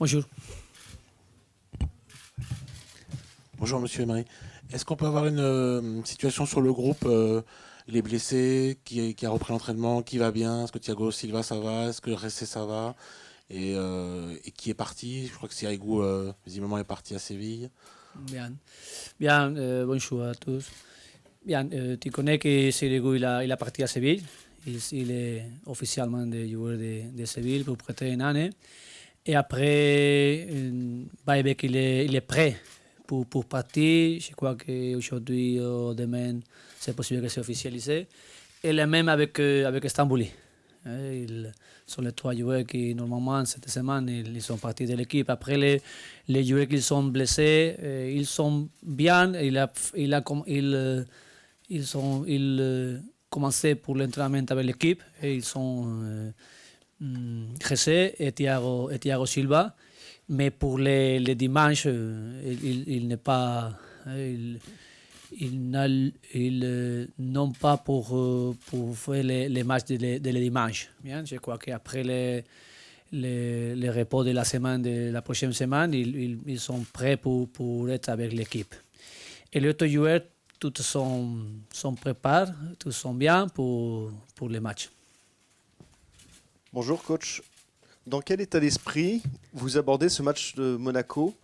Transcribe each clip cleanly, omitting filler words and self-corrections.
Bonjour. Bonjour Monsieur Emery. Est-ce qu'on peut avoir une situation sur le groupe, les blessés, qui a repris l'entraînement, qui va bien? Est-ce que Thiago Silva ça va? Est-ce que Ressé ça va? Et qui est parti? Je crois que Sirigu visiblement est parti à Séville. Bien, bien, bonjour à tous. Bien, tu connais que Sirigu il a parti à Séville. Il est officiellement des joueurs de Séville pour prêter une année. Et après, Baebek il est prêt pour partir. Je crois qu'aujourd'hui ou demain, c'est possible que c'est officialisé. Et le même avec Stambouli. Ils sont les trois joueurs qui, normalement, cette semaine, ils sont partis de l'équipe. Après, les joueurs qui sont blessés, ils sont bien. Ils commencé pour l'entraînement avec l'équipe. Et ils sont José et Thiago Silva. Mais pour les dimanches, il n'est pas... Ils n'ont pas pour faire les matchs de les dimanches. Bien, je crois qu'après les repos de la prochaine semaine, ils sont prêts pour être avec l'équipe. Et les autres joueurs, tous sont préparés, tous sont bien pour les matchs. Bonjour coach. Dans quel état d'esprit vous abordez ce match de Monaco?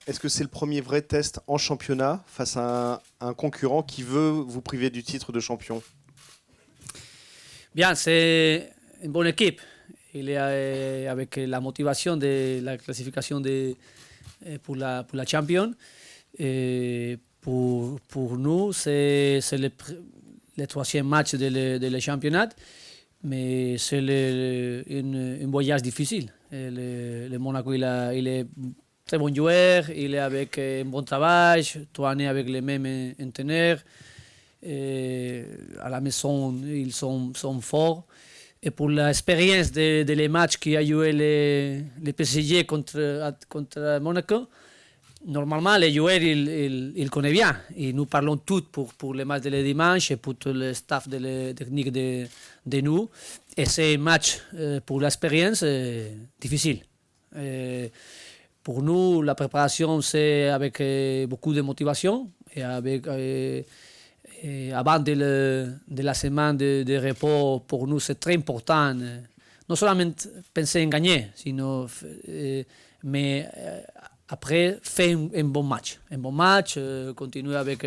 Est-ce que c'est le premier vrai test en championnat face à un concurrent qui veut vous priver du titre de champion? Bien, c'est une bonne équipe. Il est avec la motivation de la classification pour la Champions. Et pour nous, c'est le troisième match de le championnat, mais c'est un voyage difficile. Le Monaco, il est très bon joueur, il est avec un bon travail, 3 années avec les mêmes entraîneurs. À la maison, ils sont forts. Et pour l'expérience de les matchs qu'il y a eu le PSG contre Monaco, normalement, les joueurs, ils connaissent bien. Et nous parlons tous pour les matchs de le dimanche et pour tout le staff de la technique de nous. Et c'est un match pour l'expérience difficile. Pour nous, la préparation, c'est avec beaucoup de motivation et avec... avant de la semaine de repos, pour nous, c'est très important. Non seulement penser en gagner, mais après, faire un bon match. Un bon match, continuer avec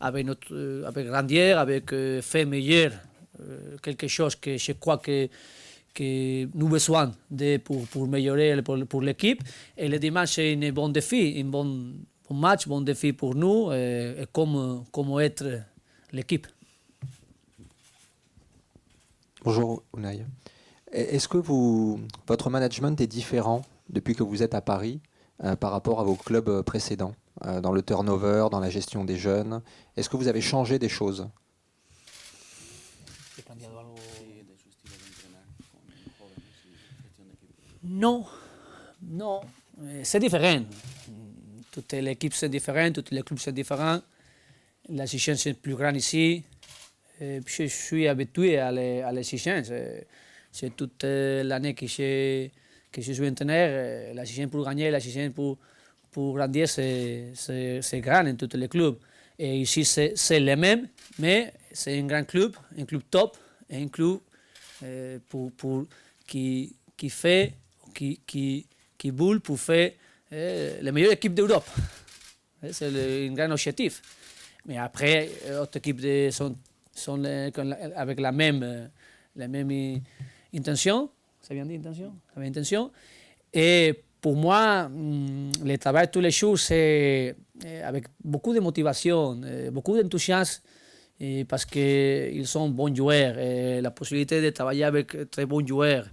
Randier, avec faire meilleur, quelque chose que je crois que nous avons besoin pour améliorer pour l'équipe. Et le dimanche, c'est un bon défi, un bon match, bon défi pour nous, et comment être l'équipe. Bonjour Unai. Est-ce que votre management est différent depuis que vous êtes à Paris par rapport à vos clubs précédents, dans le turnover, dans la gestion des jeunes? Est-ce que vous avez changé des choses? Non, c'est différent. Toutes les équipes sont différentes, tous les clubs sont différents. L'exigence est plus grande ici. Je suis habitué à l'exigence. C'est toute l'année que je suis entraîneur. L'exigence pour gagner, l'exigence pour grandir, c'est grand dans tous les clubs. Et ici, c'est le même, mais c'est un grand club, un club top, un club qui fait, qui boule pour faire la meilleure équipe d'Europe. C'est un grand objectif. Mais après, d'autres équipes sont avec la même intention. C'est bien dit, intention? La même intention. Et pour moi, le travail tous les jours, c'est avec beaucoup de motivation, beaucoup d'enthousiasme, parce qu'ils sont bons joueurs. La possibilité de travailler avec très bons joueurs.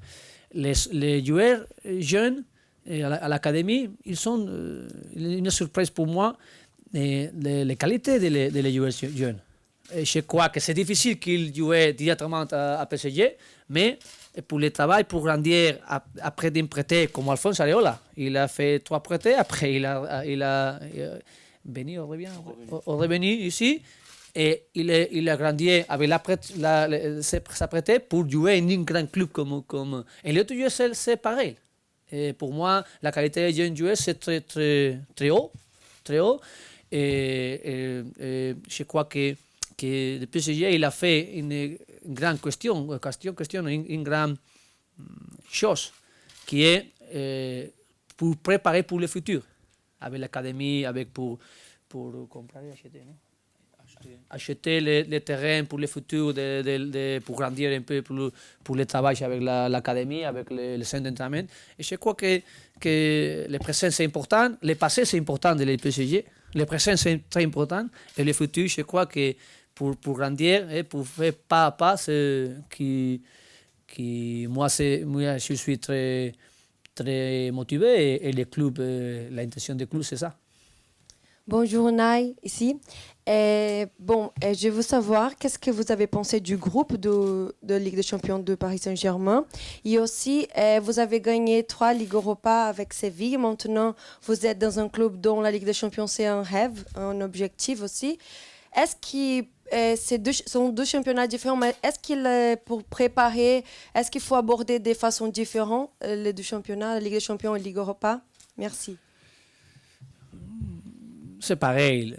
Les joueurs jeunes à l'académie, ils sont une surprise pour moi. Les qualités des joueurs jeunes. Je crois que c'est difficile qu'ils jouent directement à PSG, mais pour le travail, pour grandir, après d'un prêté comme Alphonse Areola, il a fait 3 prêtés, après il a revenu ici, et il a grandi avec sa prêté pour jouer en un grand club comme et l'autre joueur, c'est pareil. Et pour moi, la qualité des jeunes joueurs, c'est très haut. Très haut. Et je crois que le PSG, il a fait une grande une grande chose, qui est pour préparer pour le futur, avec l'académie, avec pour comprar et acheter, non? Acheter les terrains pour le futur, pour grandir un peu pour le travail avec l'académie, avec le centre d'entraînement. Et je crois que le présent c'est important, le passé c'est important de la PSG, le présent c'est très important, et le futur, je crois que pour grandir et pour faire pas à pas, moi je suis très, très motivé, et le club, l'intention du club c'est ça. Bonjour Unai, ici. Je veux savoir qu'est-ce que vous avez pensé du groupe de Ligue des Champions de Paris Saint-Germain. Et aussi, vous avez gagné 3 Ligues Europa avec Séville. Maintenant, vous êtes dans un club dont la Ligue des Champions, c'est un rêve, un objectif aussi. Est-ce que sont 2 championnats différents, mais est-ce pour préparer, est-ce qu'il faut aborder de façon différente les 2 championnats, la Ligue des Champions et la Ligue Europa? Merci. C'est pareil.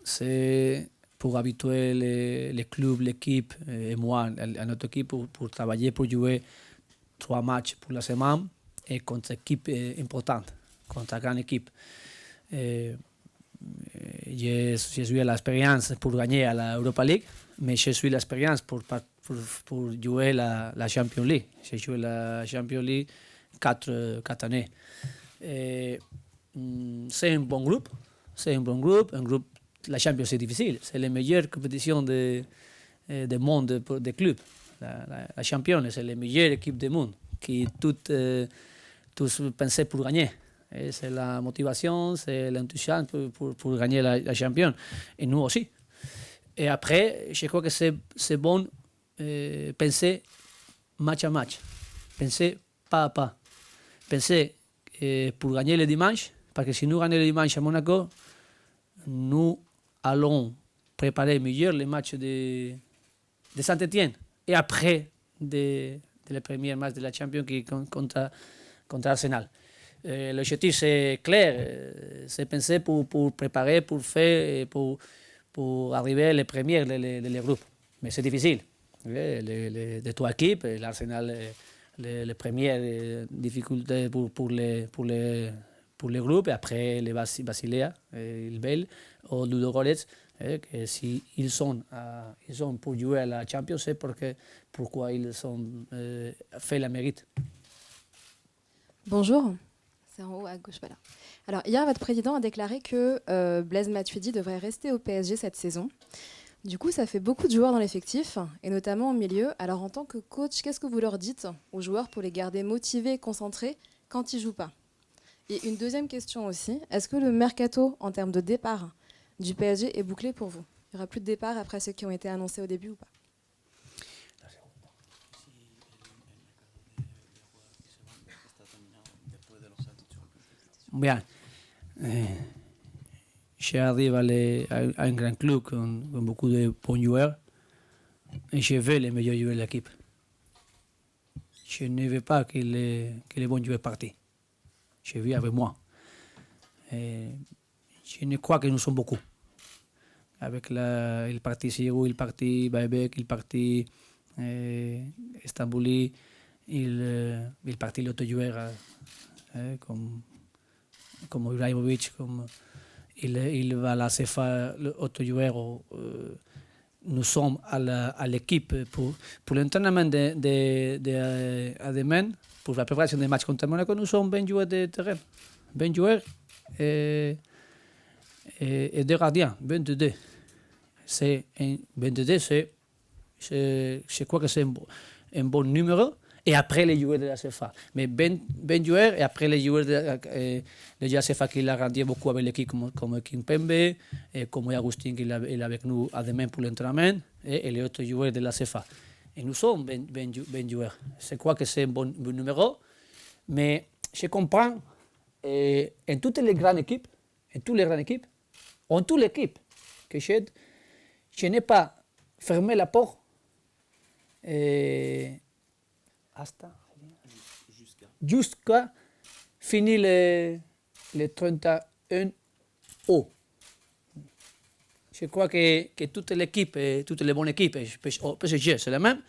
C'est pour habituer les clubs, l'équipe et moi, à notre équipe, pour travailler, pour jouer 3 matchs pour la semaine et contre une équipe importante, contre une grande équipe. J'ai eu l'expérience pour gagner à la Europa League, mais j'ai eu l'expérience pour jouer la Champions League. J'ai joué la Champions League 4 années. C'est un bon groupe. La Champions c'est difficile. C'est la meilleure compétition du monde des clubs. La Champions, c'est la meilleure équipe du monde qui tous pensaient pour gagner. Et c'est la motivation, c'est l'enthousiasme pour gagner la Champions. Et nous aussi. Et après, je crois que c'est bon penser match à match. Penser pas à pas. Penser pour gagner le dimanche, parce que si nous gagnons le dimanche à Monaco, nous allons préparer mieux les matchs de Saint-Étienne. Et après, le premier match de la Champions qui est contre Arsenal. L'objectif c'est clair, c'est penser pour préparer, pour faire, pour arriver les premiers les groupes. Mais c'est difficile. Les 3 équipes, l'Arsenal, les premières difficultés pour les groupes, et après les Basilea, le Bell ou Ludogorets, que si ils sont pour jouer à la Champions, c'est pourquoi ils ont fait la mérite. Bonjour, c'est en haut à gauche, voilà. Alors hier, votre président a déclaré que Blaise Matuidi devrait rester au PSG cette saison. Du coup, ça fait beaucoup de joueurs dans l'effectif, et notamment au milieu. Alors en tant que coach, qu'est-ce que vous leur dites aux joueurs pour les garder motivés et concentrés quand ils ne jouent pas? Et une deuxième question aussi, est-ce que le mercato en termes de départ du PSG est bouclé pour vous? Il n'y aura plus de départ après ceux qui ont été annoncés au début ou pas? Bien. J'arrive à un grand club avec beaucoup de bons joueurs et je veux les meilleurs joueurs de l'équipe. Je ne veux pas que les bons joueurs partent. Je vis avec moi. Je ne crois que nous sommes beaucoup. Avec il parti Giroud, il parti Baebek, il parti Stambouli, il parti l'autre joueur comme Ibrahimovic, comme il va à la CFA, l'autre joueur. Nous sommes à l'équipe pour l'entraînement de demain, pour la préparation des matchs contre Monaco. Nous sommes 20 joueurs de terrain, 20 joueurs et 2 gardiens, 22. C'est 22, je crois que c'est un bon numéro. Et après les joueurs de la CFA. Mais 20 joueurs et après les joueurs de la CFA qui l'a grandi beaucoup avec l'équipe comme Kimpembe, et comme Agustin qui est avec nous à demain pour l'entraînement, et les autres joueurs de la CFA. Et nous sommes 20 joueurs. Je crois que c'est un bon numéro. Mais je comprends, en toutes les grandes équipes, en toute l'équipe, que je n'ai pas fermé la porte jusqu'à finir les 31 eaux. Je crois que toute l'équipe, toutes les bonnes équipes, au PSG, c'est la même,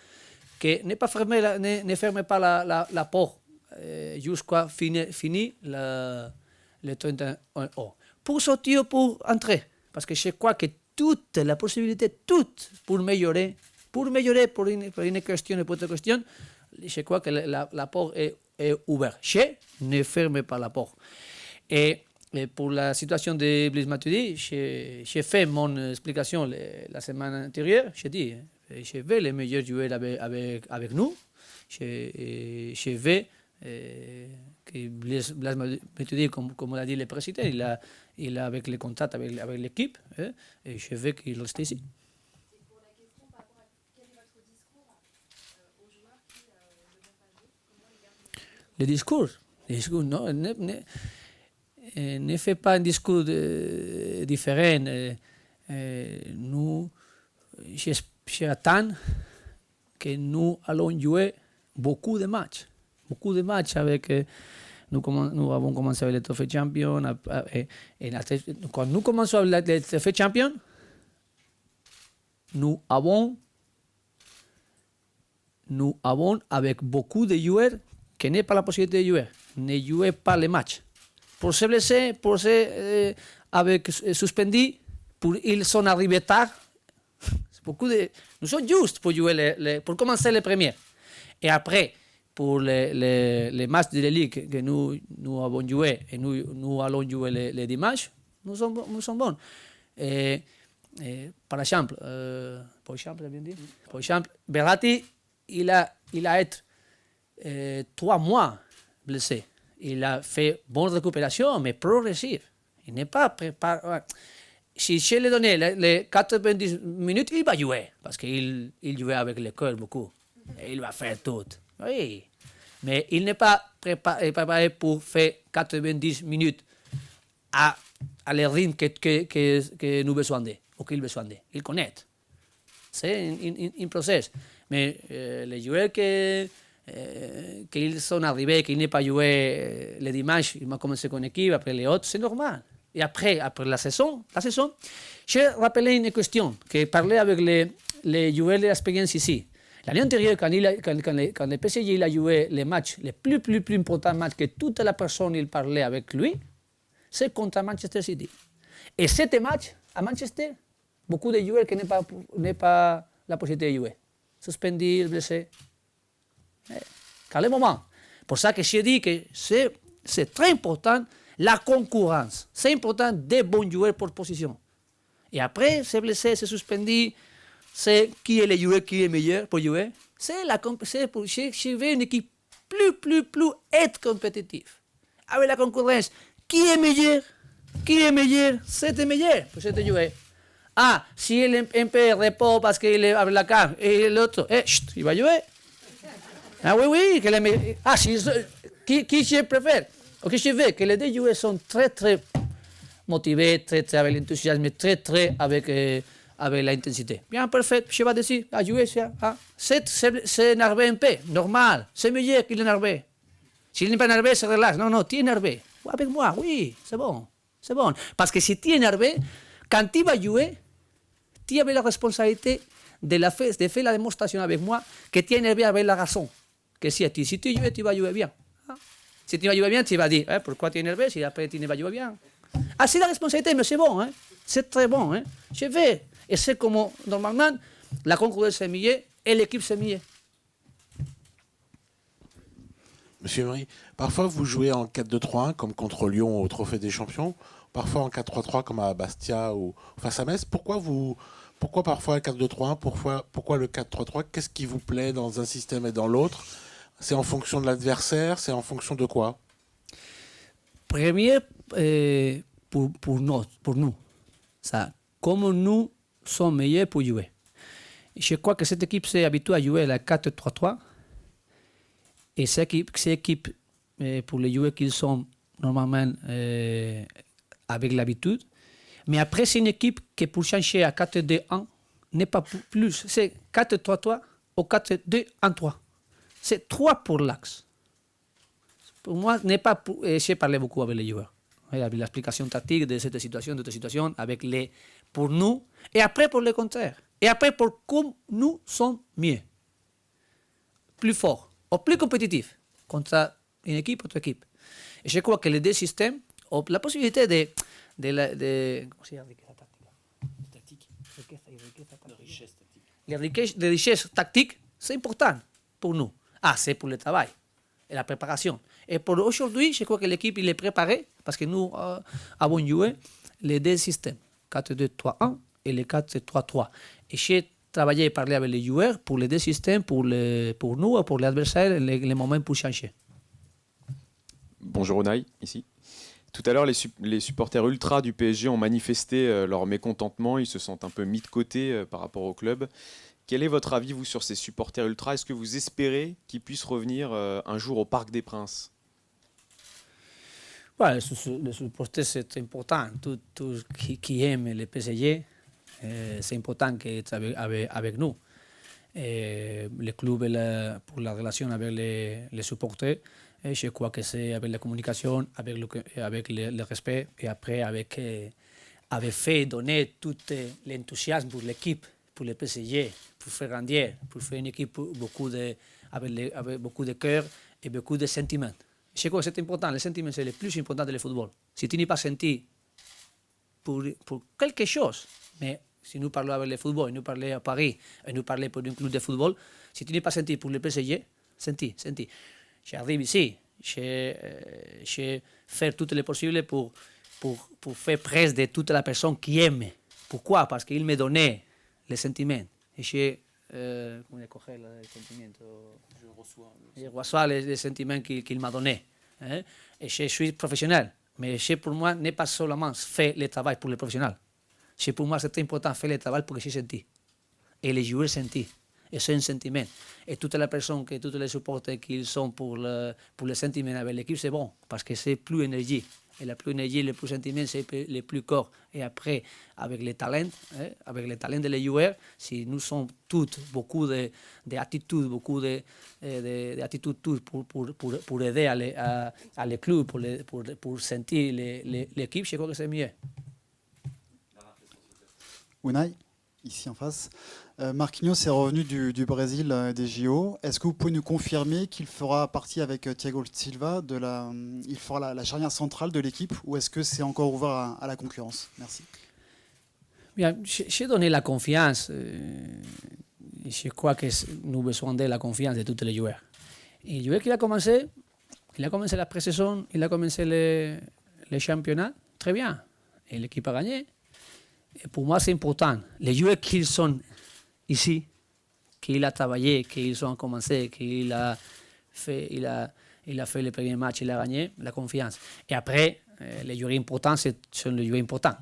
que ne ferme pas la porte jusqu'à finir les 31 eaux. Pour sortir, pour entrer. Parce que je crois que toute la possibilité, pour améliorer, pour une question et pour autre question, je crois que la porte est ouverte. Je ne ferme pas la porte. Et pour la situation de Blaise Matuidi, j'ai fait mon explication la semaine antérieure. J'ai dit, je veux les meilleurs joueurs avec nous. Je veux que Blaise Matuidi, comme l'a dit le président, il a avec les contacts avec l'équipe, et je veux qu'il reste ici. Les discours, non, ne fait pas un discours différent. Nous, j'attends que nous allons jouer beaucoup de matchs avec. Nous avons commencé avec le Trophée Champion. Quand nous commençons avec le Trophée Champion, nous avons avec beaucoup de joueurs qui n'ont pas la possibilité de jouer, ne jouent pas les matchs. Pour se blesser, pour se suspendu, ils sont arrivés tard. Nous sommes justes pour jouer pour commencer les premiers. Et après, pour les matchs de la Ligue que nous avons joué et nous allons jouer les dimanches, nous sommes bons. Par exemple, Verratti, il a été 3 mois blessé. Il a fait bonne récupération, mais progressive. Il n'est pas préparé. Si je lui donnais les 90 minutes, il va jouer, parce qu'il jouait avec le cœur beaucoup. Et il va faire tout. Oui. Mais il n'est pas préparé pour faire 90 minutes à le rythme que nous besoin de, ou qu'il besoin de. Il connaît. C'est un processus. Mais les joueurs qu'ils sont arrivés, qu'ils n'ont pas joué le dimanche, ils ont commencé con l'équipe, après les autres, c'est normal. Et après la saison, j'ai rappelé une question que parlait avec les joueurs de l'expérience ici. L'année antérieure, quand le PSG il a joué les matchs, les plus importants matchs que toute la personne il parlait avec lui, c'est contre Manchester City. Et cet match, à Manchester, beaucoup de joueurs qui n'ont pas la possibilité de jouer. Suspendus, blessés. Quel moment. Pour ça que je dis que c'est très important la concurrence. C'est important des bons joueurs pour position. Et après, c'est blessé, c'est suspendu, c'est qui est le joueur qui est meilleur pour jouer. Je veux une équipe plus être compétitive. Avec la concurrence, qui est meilleur, c'est le meilleur pour cette jouer. Ah, si il est un peu repos parce qu'il est avec la carte et l'autre, il va jouer. Ah oui, qui je préfère. Ok, je veux que les deux joueurs sont très motivés, très avec l'enthousiasme, très avec l'intensité. Bien, parfait, je vais dire, jouer ça. C'est énervé un peu, normal. C'est mieux qu'il est énervé. S'il n'est pas énervé, se relaxe. Non, tu es énervé. Avec moi, oui, c'est bon. Parce que si tu es énervé, quand tu vas jouer, tu as la responsabilité de faire la démonstration avec moi que tu es énervé avec la raison. Que si tu joues, tu vas jouer bien. Si tu vas jouer bien, tu vas dire pourquoi tu es énervé si après tu ne vas jouer bien. Ah, c'est la responsabilité, mais c'est bon. C'est très bon. Je vais. Et c'est comme, normalement, la concurrence est mieux et l'équipe c'est mieux. Monsieur Emery, parfois vous jouez en 4-2-3-1 comme contre Lyon au Trophée des Champions, parfois en 4-3-3 comme à Bastia ou face à Metz. Pourquoi parfois le 4-2-3-1, pourquoi le 4-3-3? Qu'est-ce qui vous plaît dans un système et dans l'autre? C'est en fonction de l'adversaire? C'est en fonction de quoi? Premier, pour nous. Ça, comment nous sommes meilleurs pour jouer. Je crois que cette équipe s'est habituée à jouer à la 4-3-3. Et cette équipe, pour les joueurs qui sont normalement avec l'habitude. Mais après, c'est une équipe qui, pour changer à 4-2-1, n'est pas plus. C'est 4-3-3 ou 4-2-1-3. c'est 3 pour l'axe. Pour moi, j'ai parlé beaucoup avec les joueurs, avec l'explication tactique de cette situation, avec pour nous, et après pour le contraire. Et après pour comme nous sommes mieux, plus forts, ou plus compétitifs contre une équipe ou autre équipe. Et je crois que les deux systèmes ont la possibilité de comment se dit la richesse tactique, c'est important pour nous. C'est pour le travail et la préparation. Et pour aujourd'hui, je crois que l'équipe il est préparée parce que nous avons joué les deux systèmes, 4-2-3-1 et le 4-3-3. Et j'ai travaillé et parlé avec les joueurs pour les deux systèmes, pour nous et pour l'adversaire, les moments pour changer. Bonjour Unai, ici. Tout à l'heure, les supporters ultras du PSG ont manifesté leur mécontentement. Ils se sentent un peu mis de côté par rapport au club. Quel est votre avis, vous, sur ces supporters ultras? Est-ce que vous espérez qu'ils puissent revenir un jour au Parc des Princes? Ouais, les supporters, c'est important. Tout qui aime le PSG, c'est important qu'ils soient avec nous. Et le club, pour la relation avec les supporters, et je crois que c'est avec la communication, avec le respect, et après avec fait donner tout l'enthousiasme pour l'équipe, pour le PSG, pour faire grandir, pour faire une équipe avec beaucoup de cœur et beaucoup de sentiments. Je crois que c'est important. Les sentiments, c'est le plus important du football. Si tu n'es pas senti pour quelque chose, mais si nous parlons avec le football, nous parlons à Paris, et nous parlons pour un club de football, si tu n'es pas senti pour le PSG, senti. J'arrive ici, je fais tout le possible pour faire presse de toute la personne qui aime. Pourquoi? Parce qu'il me donnait les sentiments. Et je reçois les sentiments qu'il m'a donnés. Et je suis professionnel. Mais pour moi, n'est pas seulement faire le travail pour les professionnels. Pour moi, c'est important de faire le travail pour que j'ai senti. Et les joueurs sentis. Et c'est un sentiment. Et toutes les personnes, tous les supporters qui sont pour le sentiment avec l'équipe, c'est bon. Parce que c'est plus énergie. Et la plus énergie, le plus sentiment, c'est le plus corps. Et après, avec les talents, des joueurs, si nous sommes toutes beaucoup d'attitudes, beaucoup d'attitudes pour aider à les clubs, pour sentir l'équipe, je crois que c'est mieux. Unai, ici en face. Marquinhos est revenu du Brésil des JO. Est-ce que vous pouvez nous confirmer qu'il fera partie avec Thiago Silva il fera la charnière centrale de l'équipe, ou est-ce que c'est encore ouvert à la concurrence? Merci. Bien, j'ai donné la confiance. Je crois que nous avons besoin de la confiance de tous les joueurs. Et le joueur qui a commencé la pré-saison, il a commencé le championnat, très bien. Et l'équipe a gagné. Et pour moi, c'est important. Les joueurs qui sont ici, qu'il a travaillé, qu'ils ont commencé, qu'il a fait le premier match, il a gagné, la confiance. Et après, les joueurs importants, sont les joueurs importants.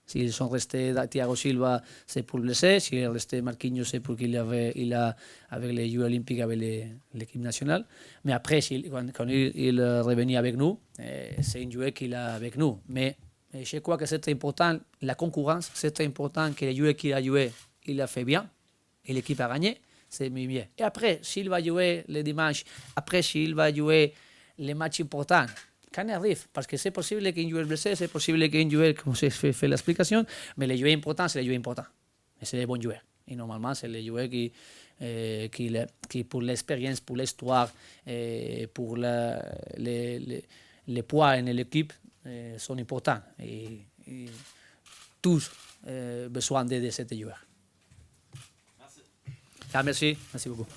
S'ils sont restés, Thiago Silva, c'est pour le blessé. S'il est resté Marquinhos, c'est pour qu'il avec les Jeux olympiques, avec l'équipe nationale. Mais après, quand il est revenu avec nous, c'est un joueur qu'il a avec nous. Mais je crois que c'est important, la concurrence, c'est important que les joueurs qu'il a joué, il a fait bien. Et l'équipe a gagné, c'est mieux. Et après, s'il va jouer le dimanche, après, s'il va jouer les matchs importants, quand il arrive, parce que c'est possible qu'un joueur blessé, c'est possible qu'un joueur, comme j'ai fait l'explication, mais les joueurs importants, c'est les joueurs importants. Et c'est les bons joueurs. Et normalement, c'est les joueurs qui pour l'expérience, pour l'histoire, pour les poids en l'équipe, sont importants. Et tous besoin de ces joueurs. Merci beaucoup.